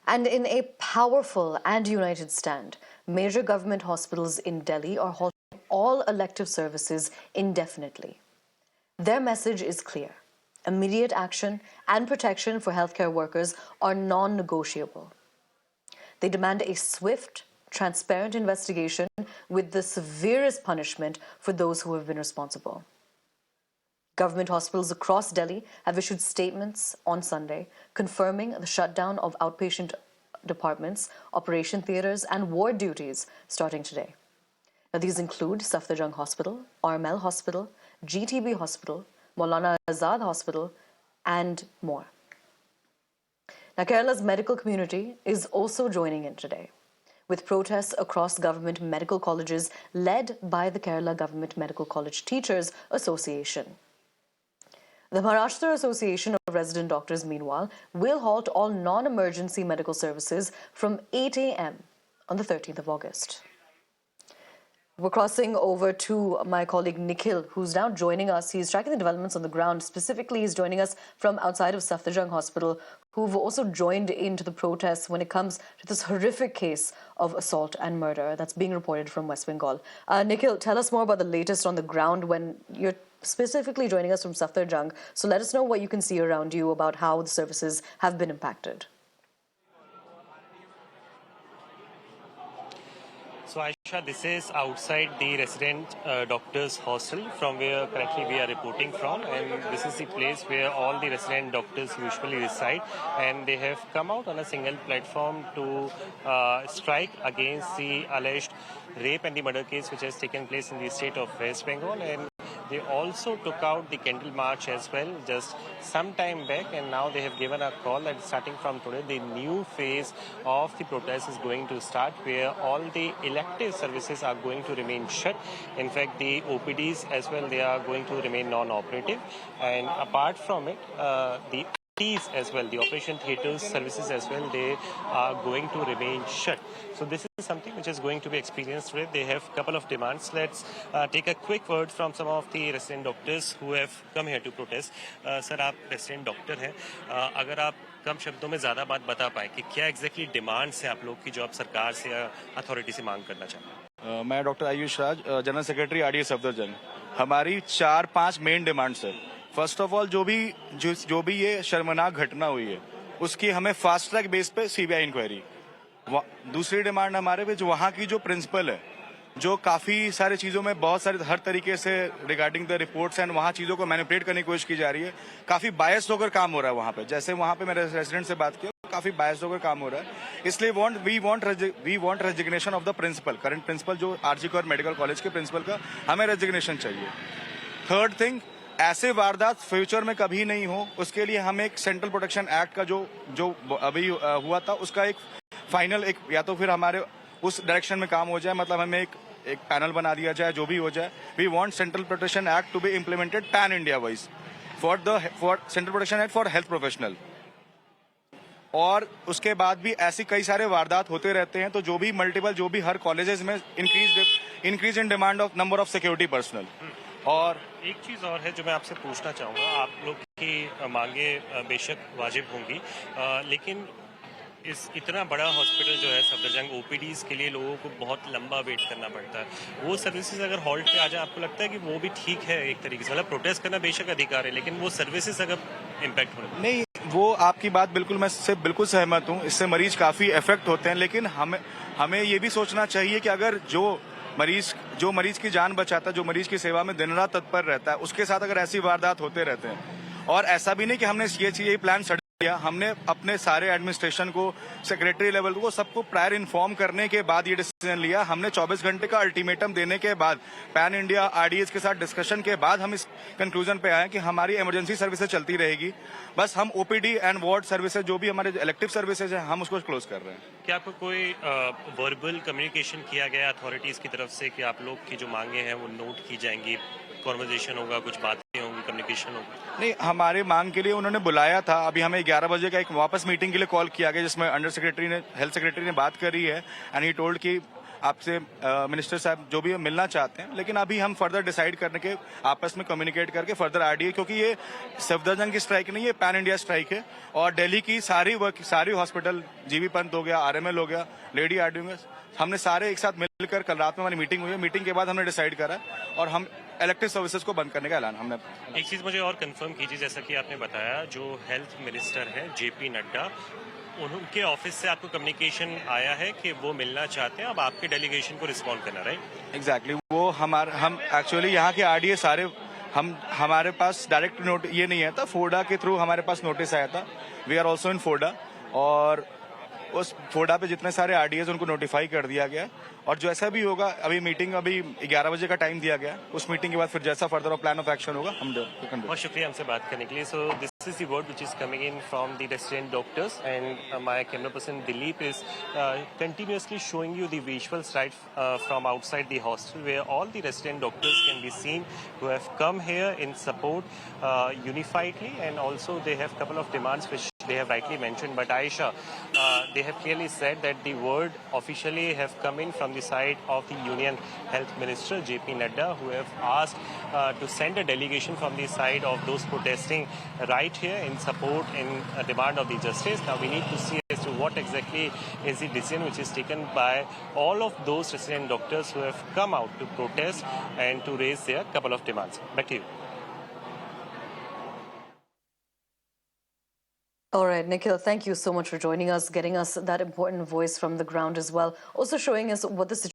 And in a powerful and united stand, major government hospitals in Delhi are halting all elective services indefinitely. Their message is clear. Immediate action and protection for healthcare workers are non-negotiable. They demand a swift, transparent investigation with the severest punishment for those who have been responsible. Government hospitals across Delhi have issued statements on Sunday confirming the shutdown of outpatient departments, operation theatres, and ward duties starting today. Now, these include Safdarjung Hospital, RML Hospital, GTB Hospital, Maulana Azad Hospital, and more. Now, Kerala's medical community is also joining in today, with protests across government medical colleges led by the Kerala Government Medical College Teachers Association. The Maharashtra Association of Resident Doctors, meanwhile, will halt all non-emergency medical services from 8 a.m. on the 13th of August. We're crossing over to my colleague Nikhil, who's now joining us. He's tracking the developments on the ground. Specifically, he's joining us from outside of Safdarjung Hospital, who've also joined into the protests when it comes to this horrific case of assault and murder that's being reported from West Bengal. Nikhil, tell us more about the latest on the ground when you're specifically joining us from Safdarjung. So let us know what you can see around you about how the services have been impacted. So Aisha, this is outside the resident doctors hostel from where currently we are reporting from, and this is the place where all the resident doctors usually reside, and they have come out on a single platform to strike against the alleged rape and the murder case which has taken place in the state of West Bengal. And they also took out the candle march as well just some time back, and now they have given a call that starting from today the new phase of the protest is going to start, where all the elective services are going to remain shut. In fact, the OPDs as well, they are going to remain non-operative, and apart from it, the OTs as well, the operation theatres services as well, they are going to remain shut. So this is something which is going to be experienced today. They have a couple of demands. Let's take a quick word from some of the resident doctors who have come here to protest. Sir, आप resident doctor हैं. अगर आप कम शब्दों में ज़्यादा बात बता पाएं कि क्या एग्जैक्टली डिमांड्स हैं आप लोग की जो आप सरकार से या अथॉरिटी से मांग करना चाहते हैं? मैं डॉक्टर आयुष राज, जनरल सेक्रेटरी आरडीए सफदरजंग। हमारी 4-5 मेन डिमांड्स है। फर्स्ट ऑफ ऑल, जो भी ये शर्मनाक घटना हुई है उसकी हमें फास्ट ट्रैक बेस पे सीबीआई इंक्वायरी। दूसरी डिमांड हमारे पे जो वहाँ की जो प्रिंसिपल है, जो काफी सारी चीजों में बहुत सारे हर तरीके से रिगार्डिंग द रिपोर्ट्स एंड वहाँ चीजों को मैनिपुलेट करने की कोशिश की जा रही है। काफी बायस होकर काम हो रहा है वहाँ पे। जैसे वहाँ पे मेरे रेजिडेंट से बात की, काफी बायस होकर काम हो रहा है। इसलिए we want resignation of the principal, current principal जो आरजी कौर मेडिकल कॉलेज के प्रिंसिपल का हमें रेजिग्नेशन चाहिए। थर्ड थिंग, ऐसे वारदात फ्यूचर में कभी नहीं हो, उसके लिए हमें एक सेंट्रल प्रोटेक्शन एक्ट का जो अभी हुआ था उसका एक फाइनल एक या तो फिर हमारे उस डायरेक्शन में काम हो जाए, मतलब हमें एक पैनल बना दिया जाए, जो भी हो जाए। We want central protection act to be implemented pan India wise for central protection act for health professional. और उसके बाद भी ऐसी कई सारे वारदात होते रहते हैं, तो जो भी हर कॉलेजेस में increase in demand of number of security personal. और एक चीज और है जो मैं आपसे पूछना चाहूंगा, आप लोग की मांगे बेशक वाजिब होंगी, लेकिन इतना बड़ा हॉस्पिटल जो है सफदरजंग, ओपीडीज के लिए लोगों को बहुत लंबा वेट करना पड़ता है। वो सर्विसेज अगर हॉल्ट पे आ जाए, आपको लगता है कि वो भी ठीक है एक तरीके से? मतलब प्रोटेस्ट करना बेशक अधिकार है, लेकिन वो सर्विसेज अगर इम्पैक्ट होने नहीं, वो आपकी बात बिल्कुल, मैं इससे बिल्कुल सहमत हूँ। इससे मरीज काफी इफेक्ट होते हैं, लेकिन हमें ये भी सोचना चाहिए कि अगर जो मरीज की जान बचाता है, जो मरीज की सेवा में दिन रात तत्पर रहता है, उसके साथ अगर ऐसी वारदात होते रहते हैं, और ऐसा भी नहीं कि हमने ये प्लान किया, हमने अपने सारे एडमिनिस्ट्रेशन को, सेक्रेटरी लेवल को, सबको प्रायर इन्फॉर्म करने के बाद ये डिसीजन लिया। हमने 24 घंटे का अल्टीमेटम देने के बाद, पैन इंडिया आरडीएस के साथ डिस्कशन के बाद हम इस कंक्लूजन पे आए कि हमारी इमरजेंसी सर्विसेज चलती रहेगी। बस हम ओपीडी एंड वार्ड सर्विसेज, जो भी हमारे इलेक्टिव सर्विसेज है, हम उसको क्लोज कर रहे हैं। क्या आपको कोई वर्बल कम्युनिकेशन किया गया अथॉरिटीज की तरफ से कि आप लोग की जो मांगे हैं वो नोट की जाएंगी, कॉन्वर्जेशन होगा, कुछ बातें होंगी, कम्युनिकेशन होगा? नहीं, हमारे मांग के लिए उन्होंने बुलाया था। अभी हमें 11 बजे का एक वापस मीटिंग के लिए कॉल किया गया, जिसमें हेल्थ सेक्रेटरी ने बात करी है, एंड ही टोल्ड कि आपसे मिनिस्टर साहब जो भी मिलना चाहते हैं, लेकिन अभी हम फर्दर डिसाइड करने के आपस में कम्युनिकेट करके फर्दर आरडीए, क्योंकि ये सफदरजंग की स्ट्राइक नहीं है, पैन इंडिया स्ट्राइक है और दिल्ली की सारी हॉस्पिटल, जीबी पंत हो गया, आरएमएल हो गया, लेडी आरडीओ, हमने सारे एक साथ मिलकर कल रात में हमारी मीटिंग हुई है। मीटिंग के बाद हमने डिसाइड करा और हम इलेक्टिव सर्विसेज को बंद करने का ऐलान हमने। एक चीज मुझे और कंफर्म कीजिए, जैसा कि आपने बताया जो हेल्थ मिनिस्टर है जेपी नड्डा, उनके ऑफिस से आपको कम्युनिकेशन आया है कि वो मिलना चाहते हैं, अब आपके डेलीगेशन को रिस्पॉन्ड करना, राइट? एग्जैक्टली वो हम एक्चुअली यहाँ के आरडीए सारे हमारे पास डायरेक्ट नोट ये नहीं आया था, फोडा के थ्रू हमारे पास नोटिस आया था। वी आर ऑल्सो इन फोडा और उस फोडा पे जितने सारे आरडीएस उनको नोटिफाई कर दिया गया और जैसा भी होगा, अभी मीटिंग अभी 11 बजे का टाइम दिया गया, उस मीटिंग के बाद फिर जैसा फर्दर प्लान ऑफ एक्शन होगा हम बहुत शुक्रिया हमसे बात करने के लिए। So this is the word which is coming in from the resident doctors and my camera person Dilip is continuously showing you the visuals right from outside the hostel where all the resident doctors can be seen who have come here in support unifiedly, and also they have couple of demands which they have rightly mentioned. But Aisha, they have clearly said that the word officially have come in from the side of the Union Health Minister JP Nadda, who have asked to send a delegation from the side of those protesting right here in support in demand of the justice. Now we need to see as to what exactly is the decision which is taken by all of those resident doctors who have come out to protest and to raise their couple of demands. Back to you. All right, Nikhil, thank you so much for joining us, getting us that important voice from the ground as well. Also showing us what the situation